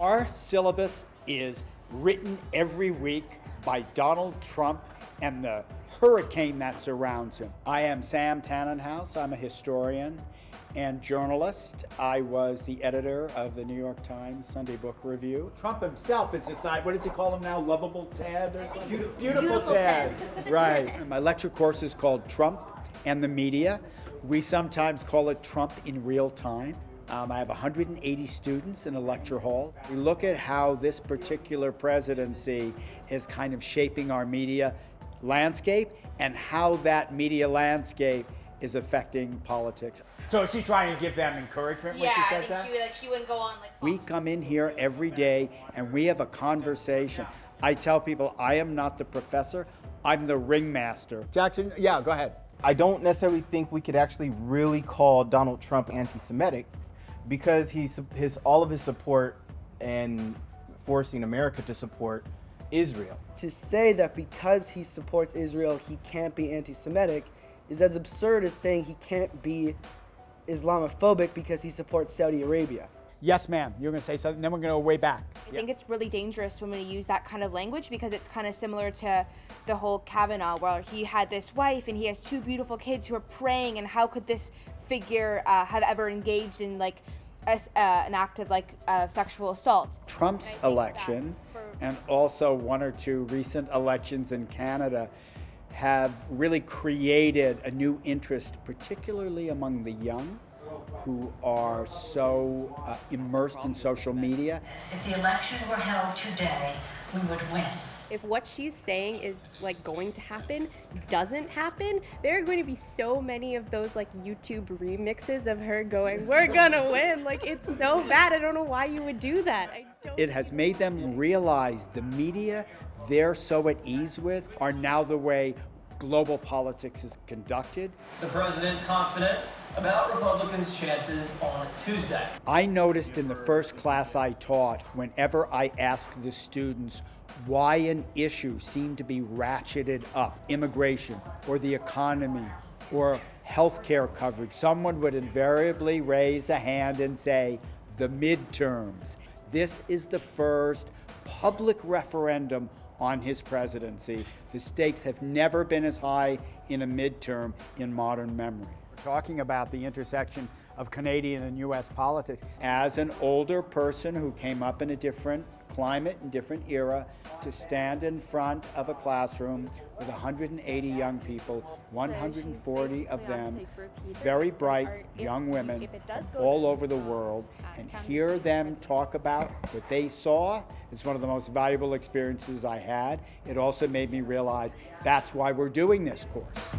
Our syllabus is written every week by Donald Trump and the hurricane that surrounds him. I am Sam Tannenhouse. I'm a historian and journalist. I was the editor of the New York Times Sunday Book Review. Trump himself has decided, what does he call him now? Lovable Ted or something? Beautiful Ted. Right. And my lecture course is called Trump and the Media. We sometimes call it Trump in Real Time. I have 180 students in a lecture hall. We look at how this particular presidency is kind of shaping our media landscape and how that media landscape is affecting politics. So is she trying to give them encouragement when she says that? Yeah, she wouldn't go on like. We come in here every day and we have a conversation. I tell people I am not the professor, I'm the ringmaster. Jackson, yeah, go ahead. I don't necessarily think we could actually really call Donald Trump anti-Semitic, because all of his support and forcing America to support Israel. To say that because he supports Israel, he can't be anti-Semitic is as absurd as saying he can't be Islamophobic because he supports Saudi Arabia. Yes, ma'am. You're going to say something, then we're going to go way back. I think it's really dangerous when we use that kind of language, because it's kind of similar to the whole Kavanaugh, where he had this wife and he has two beautiful kids who are praying, and how could this figure have ever engaged in like an act of like sexual assault? Trump's election and also one or two recent elections in Canada have really created a new interest, particularly among the young, who are so immersed in social media. If the election were held today, we would win. If what she's saying is like going to happen doesn't happen, there are going to be so many of those like YouTube remixes of her going, "We're gonna win." Like, it's so bad. I don't know why you would do that. It has made them realize the media they're so at ease with are now the way global politics is conducted. The president confident about Republicans' chances on Tuesday. I noticed in the first class I taught, whenever I asked the students why an issue seemed to be ratcheted up, immigration or the economy or healthcare coverage, someone would invariably raise a hand and say, the midterms. This is the first public referendum on his presidency. The stakes have never been as high in a midterm in modern memory. We're talking about the intersection of Canadian and US politics. As an older person who came up in a different climate and different era, to stand in front of a classroom with 180 young people, 140 of them very bright young women from all over the world, and hear them talk about what they saw is one of the most valuable experiences I had. It also made me realize that's why we're doing this course.